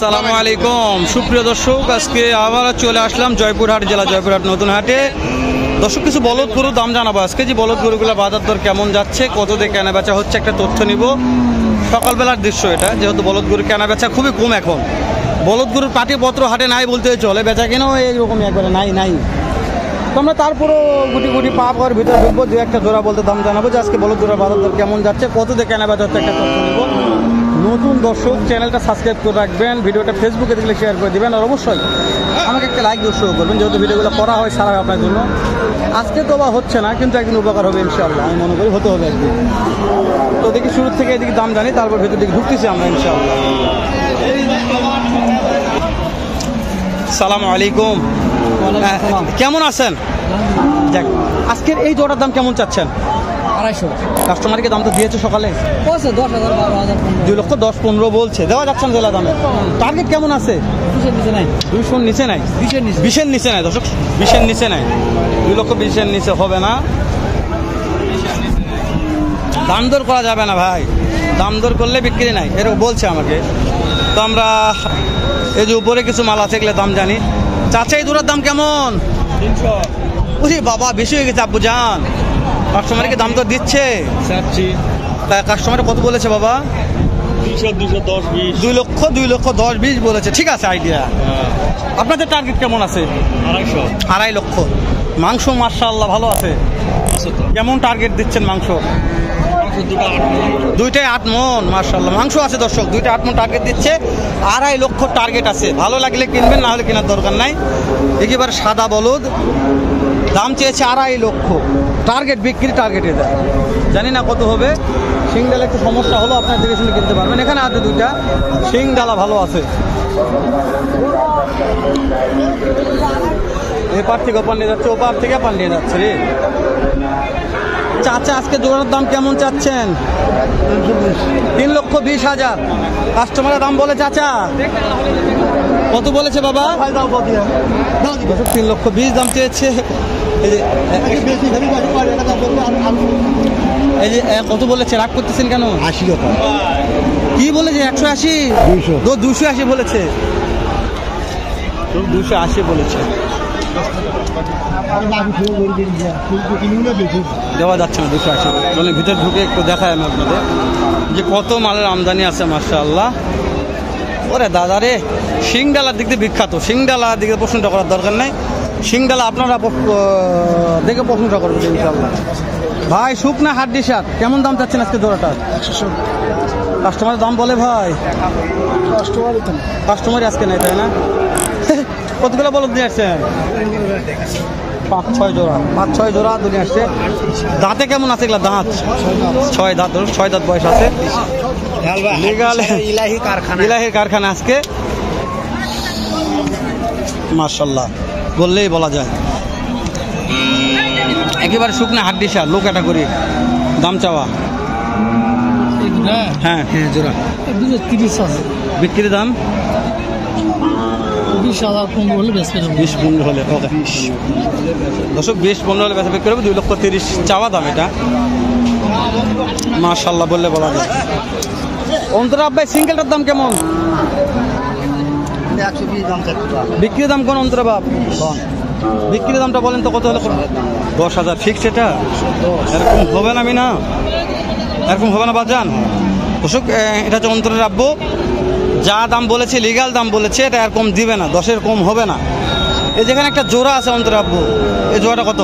আসসালামু আলাইকুম সুপ্রিয় দর্শক, আজকে আবার চলে আসলাম জয়পুরহাট জেলা জয়পুরহাট নতুন হাটে। দর্শক কিছু বলদ গরুর দাম জানাবো আজকে, যে বলদ গরুগুলো বাজার দর কেমন যাচ্ছে, কত দিয়ে কেনা বেচা হচ্ছে একটা তথ্য নিব। সকালবেলার দৃশ্য এটা, যেহেতু বলদ গরু কেনা বেচা খুবই কম এখন। বলদ গরুর পাটিপত্র হাটে নাই বলতে চলে, বেচা কেনাও এইরকমই একবারে নাই। তো আমরা তারপরও গুটি গুটি পা পাওয়ার ভিতরে ঢুকবো, দু একটা জোড়া বলতে দাম জানাবো যে আজকে বলদ গরুর বাজার দর কেমন যাচ্ছে, কত দিয়ে কেনা বেচা হচ্ছে একটা তথ্য নিব। নতুন দর্শক চ্যানেলটা সাবস্ক্রাইব করে রাখবেন, ভিডিওটা ফেসবুকে দেখলে শেয়ার করে দেবেন, আর অবশ্যই আমাকে একটা লাইক দিয়ে শুরু করবেন, যেহেতু ভিডিওগুলো করা হয় সারা আপনার জন্য। আজকে তো বা হচ্ছে না, কিন্তু একদিন উপকার হবে ইনশাআল্লাহ, আমি মনে করি হতে হবে একদিন। তো দেখি শুরু থেকে এদিকে দাম জানি, তারপর ভেতর দিকে ঢুকতেছি আমরা ইনশাআল্লাহ। সালামু আলাইকুম, কেমন আছেন? দেখ আজকের এই জোড়ার দাম কেমন চাচ্ছেন? 250। কাস্টমারকে দাম তো দিয়েছে সকালে, 10,000, 12,000, 2,10,15,000 বলছে, দেওয়া যাচ্ছে না জেলা দামে। টার্গেট কেমন আছে? 200 নাই, 200 নিচে নাই, 20-এর নিচে নাই দর্শক, 20-এর নিচে নাই, 2,20,000 নিচে হবে না। দাম দর করা যাবে না ভাই, দাম দর করলে বিক্রি নাই এরকম বলছে আমাকে। তো আমরা এই যে উপরে কিছু মাল আছে এগুলো দাম জানি। চাচা এই দুটার দাম কেমন? 300। বুঝি বাবা বেশি হয়ে গেছে আব্বু জান, কাস্টমারকে দাম তো দিচ্ছে। তা কাস্টমার কত বলেছে বাবা? 210, 20। 2,10,20 বলেছে, ঠিক আছে আইডিয়া। আপনাদের টার্গেট কেমন আছে? 2.5 লক্ষ। মাংস মাশাআল্লাহ ভালো আছে, কেমন টার্গেট দিচ্ছেন মাংস? 2টায় 8 মন মাশাআল্লাহ মাংস আছে দর্শক, 2টায় 8 মন টার্গেট দিচ্ছে, 2.5 লক্ষ টার্গেট আছে। ভালো লাগলে কিনবেন, না হলে কেনার দরকার নাই। একেবারে সাদা বলদ, দাম চেয়েছে 2.5 লক্ষ, টার্গেট বিক্রি টার্গেটে দেয়, জানি না কত হবে। শিংডালা একটু সমস্যা হলো, আপনার দেখে শুনে কিনতে পারবেন। এখানে আছে 2টা শিংডালা ভালো আছে, এপার থেকে ওপার নিয়ে যাচ্ছে, ওপার থেকে পার নিয়ে যাচ্ছে রে। চাচা আজকে জোড়ার দাম কেমন চাচ্ছেন? 3,20,000 কাস্টমারের দাম বলে। চাচা কত বলেছে বাবা? 3,20,000 দাম চেয়েছে। এই যে কত বলেছে, রাগ করতেছেন কেন? 80 টাকা। কি বলেছে? 180, 280 বলেছে, 280 বলেছে। দেওয়া যাচ্ছে না 280। চলেন ভিতরে ঢুকে একটু দেখায় আমি আপনাদের যে কত মালের আমদানি আছে মাশাআল্লাহ। ওরে দাদা রে, শিংডালার দিক দিয়ে বিখ্যাত, শিংডালার দিকে প্রশ্নটা করার দরকার নেই। শিংডালা আপনারা দেখে প্রশ্নটা করবেন ইনশাআল্লাহ। ভাই শুকনা হাড্ডি শার্ট কেমন দাম চাচ্ছেন আজকে জোড়াটা? কাস্টমারের দাম বলে ভাই, কাস্টমারই আজকে নেই তাই না? কতগুলো বলদ নিয়ে আসছেন? 5-6 জোড়া, 5-6 জোড়া দুনিয়া আসছে। দাঁতে কেমন আছে এগুলা? দাঁত 6 দাঁত, 6 দাঁত বয়স আছে। ইলাহির কারখানা আজকে মাশাআল্লাহ বললেই বলা যায়। একেবারে শুকনা হাড্ডি শার্ট, লো ক্যাটাগরি। দাম চাওয়া? হ্যাঁ জোড়া 230 বিক্রির দাম 20,000 হলে বেশ 20-15 হলে ওকে। দর্শক 20-15 হলে বেচা বিক্রি হবে। 2,30,000 চাওয়া দাম এটা মাশাআল্লাহ বললে বলা যায়। অন্তরা ভাই সিঙ্গেলটার দাম কেমন? 120 দাম চাচ্ছি। বিক্রির দাম কোন অন্তরা বাপ? বিক্রির দামটা বলেন তো কত হলে? 10,000 ফিক্স। এটা এরকম হবে না, আমি না এরকম হবে না বাজান। দর্শক এটা হচ্ছে অন্তরের আব্বু, যা দাম বলেছে লিগাল দাম বলেছে, এটা আর কম দিবে না, 10-এর কম হবে না। এই যেখানে একটা জোড়া আছে অন্তরের আব্বু, এই জোড়াটা কত?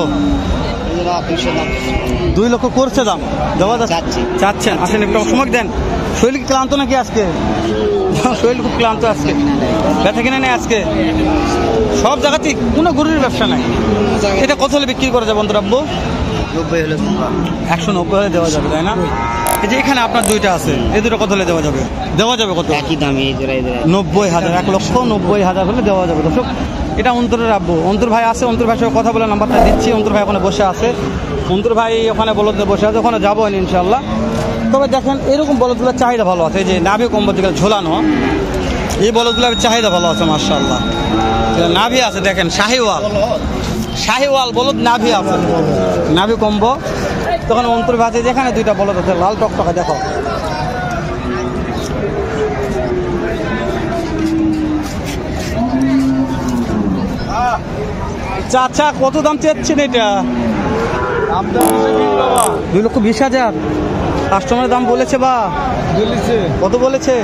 2 লক্ষ করছে দাম, দেওয়া যাচ্ছে? চাচ্ছেন? আসেন একটু সময় দেন। শরীর ক্লান্ত নাকি আজকে? শরীর খুব ক্লান্ত আজকে, ব্যথা কিনে নেই আজকে সব জায়গাতেই, কোনো গরুর ব্যবসা নাই। এটা কত হলে বিক্রি করা যাবে অন্তর আব্বু? 90 হলে 190 হলে দেওয়া যাবে তাই না? এই যে এখানে আপনার 2টা আছে, এই 2টা কত হলে দেওয়া যাবে? দেওয়া যাবে কত? একই দামে 90,000, 1,90,000 হলে দেওয়া যাবে দর্শক। এটা অন্তরের আব্বু, অন্তর ভাই আছে, অন্তর ভাইয়ের সঙ্গে কথা বলে নাম্বারটা দিচ্ছি। অন্তর ভাই ওখানে বসে আছে, অন্তর ভাই ওখানে বলদে বসে আছে, ওখানে যাবো ইনশাল্লাহ। তবে দেখেন এরকম বলদগুলোর চাহিদা ভালো আছে, এই যে নাভি কম্বল যেগুলো ঝোলানো, এই বলদগুলোর চাহিদা ভালো আছে মাশাআল্লাহ। নাভি আছে দেখেন, শাহিওয়াল বলদ নাভি আছে, নাভি কম্বো। তখন অন্তর ভাজে যেখানে 2টা বলদ আছে লাল টকটকা, দেখো চাচা কত দাম চেয়েছেন এটা? 2,20,000। কাস্টমারের দাম বলেছে বা কত বলেছে?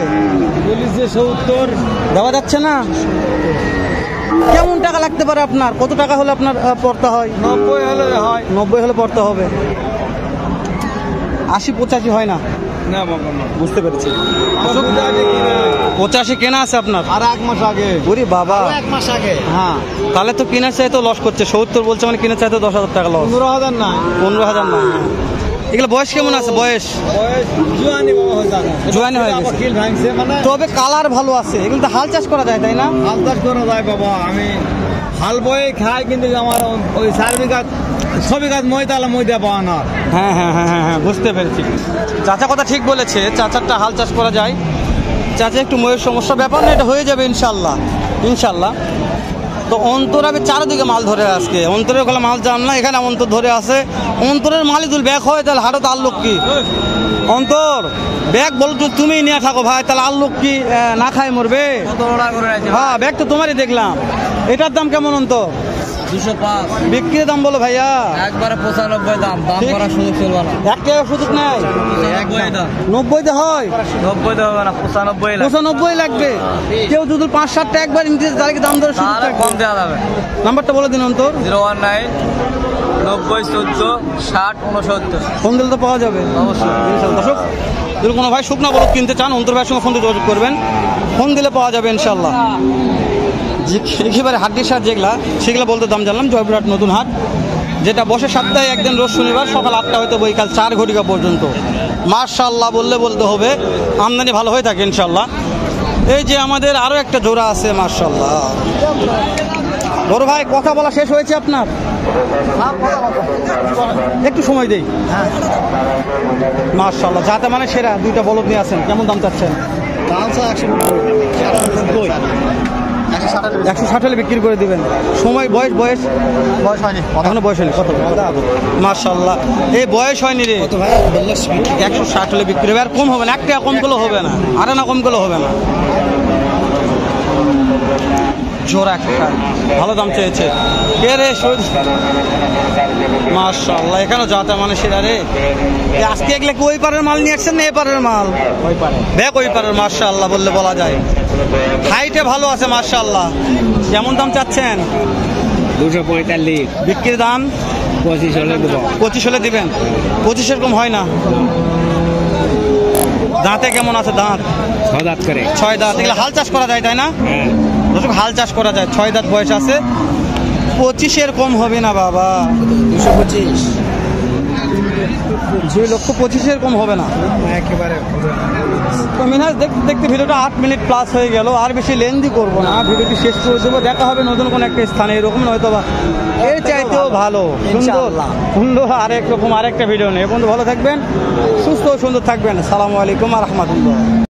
70। দেওয়া যাচ্ছে না? কেমন টাকা লাগতে পারে আপনার? কত টাকা হলে আপনার পড়তে হয়? 90 হলে হয় 90 হলে পড়তে হবে। 80-85 হয় না? না বাবা না। বুঝতে পেরেছি। 85 কেনা আছে আপনার? আর 1 মাস আগে। ওরে বাবা, 1 মাস আগে। হ্যাঁ, তাহলে তো কিনার চাইতে লস করছে। 70 বলছে মানে কিনার চাইতে 10,000 টাকা লস। 15,000 না। 15,000 না। এগুলো বয়স কেমন আছে? বয়স জুয়ানি বাবা হয়ে যাবে। জুয়ানি হয়ে গেছে। কিল ভাঙছে মানে। তবে কালার ভালো আছে। এগুলো তো হাল চাষ করা যায়, তাই না? হাল চাষ করা যায় বাবা। আমি হাল বয়ে খাই, কিন্তু আমার ওই 4 বিঘা 6 বিঘা ময়দা পাওয়া না। হ্যাঁ হ্যাঁ হ্যাঁ হ্যাঁ হ্যাঁ, বুঝতে পেরেছি। চাচা কথা ঠিক বলেছে, চাচারটা হাল চাষ করা যায়। চাচা একটু ময়ের সমস্যা, ব্যাপার না, এটা হয়ে যাবে ইনশাল্লাহ ইনশাল্লাহ। তো অন্তর আমি চারিদিকে মাল ধরে আজকে, অন্তরের ওখানে মাল জান না, এখানে অন্তর ধরে আছে। অন্তরের মালই তুল ব্যাগ হয়, তাহলে হাটে তো আর লোক কি অন্তর ব্যাগ বলো তো তুমি নিয়ে থাকো ভাই, তাহলে আর লোক কি না খায় মরবে? হ্যাঁ, ব্যাগ তো তোমারই দেখলাম। এটার দাম কেমন অন্তর? 205। বিক্রির দাম বলো ভাইয়া। একবারে 95 দাম ঠিক। করার সুযোগ চলবে না। এক টাকা সুযোগ নাই? 90 দাম। 90 হয়? 90 হবে না, 95 95 লাগবে। কেউ যদি 5-7 টাকা একবার ইন্টারেস্ট তাহলে দাম ধরে সুযোগ তাহলে থাকবে। কম দেওয়া যাবে। নাম্বারটা বলে দিন অন্তর। 019 90 14 60 69। ফোন দিলে তো পাওয়া যাবে অবশ্যই। ইনশাআল্লাহ। দর্শক, যদি কোনো ভাই শুকনা বলদ কিনতে চান, অন্তর ভাইয়ের সঙ্গে ফোন দিয়ে যোগাযোগ করবেন। ফোন দিলে পাওয়া যাবে ইনশাআল্লাহ। একেবারে হাড্ডির সার যেগুলা, সেগুলো বলতে দাম জানলাম। জয়পুরহাট নতুন হাট, যেটা বসে সপ্তাহে একদিন রোজ শনিবার সকাল 8টা হয়তো বৈকাল 4 ঘটিকা পর্যন্ত। মাশাআল্লাহ বলতে হবে, আমদানি ভালো হয়ে থাকে ইনশাআল্লাহ। এই যে আমাদের আরও একটা জোড়া আছে মাশাআল্লাহ। বড় ভাই, কথা বলা শেষ হয়েছে আপনার? একটু সময় দেই। মাশাআল্লাহ, যাতে মানে সেরা দুইটা বলদ নিয়ে আছেন। কেমন দাম চাচ্ছেন? 160 হলে বিক্রি করে দিবেন। সময় বয়স হয়নি। এখনো বয়স হয়নি। কত? মাশাআল্লাহ, এই বয়স হয়নি রে। 160 হলে বিক্রি হবে। আর কম হবে না, 1 টাকা কম করলে হবে না, আর না কম করলে হবে না। জোড়া একটা ভালো দাম চেয়েছে। কে রে? মাশাআল্লাহ, এখানে যাতে মানে সেরা রে। আজকে এগুলো কি ওই পারের মাল নিয়ে আসছেন না এ পারের মাল? ব্যাগ ওই পারের। মাশাআল্লাহ বলা যায়। হাইটে ভালো আছে মাশাআল্লাহ। কেমন দাম চাচ্ছেন? 245। বিক্রির দাম 25 হলে দেবো। 25 হলে দিবেন। 25 এরকম হয় না। দাঁতে কেমন আছে? দাঁত 6 দাঁত করে। 6 দাঁত। এগুলো হাল চাষ করা যায়, তাই না? হ্যাঁ। দর্শক, হাল চাষ করা যায়। 6 দাঁত বয়স আছে। 25 কম হবে না বাবা। 225। 2,25,000 কম হবে না একেবারে। তো মিনহাজ, দেখতে ভিডিওটা 8 মিনিট প্লাস হয়ে গেল। আর বেশি লেন্দি করবো না, ভিডিওটি শেষ করে দেবো। দেখা হবে নতুন কোনো একটা স্থানে, এরকম হয়তো বা এর চাইতেও ভালো সুন্দর আরেক রকম আরেকটা ভিডিও নেই। বন্ধু, ভালো থাকবেন, সুস্থ ও সুন্দর থাকবেন। আসসালামু আলাইকুম ওয়া রাহমাতুল্লাহ।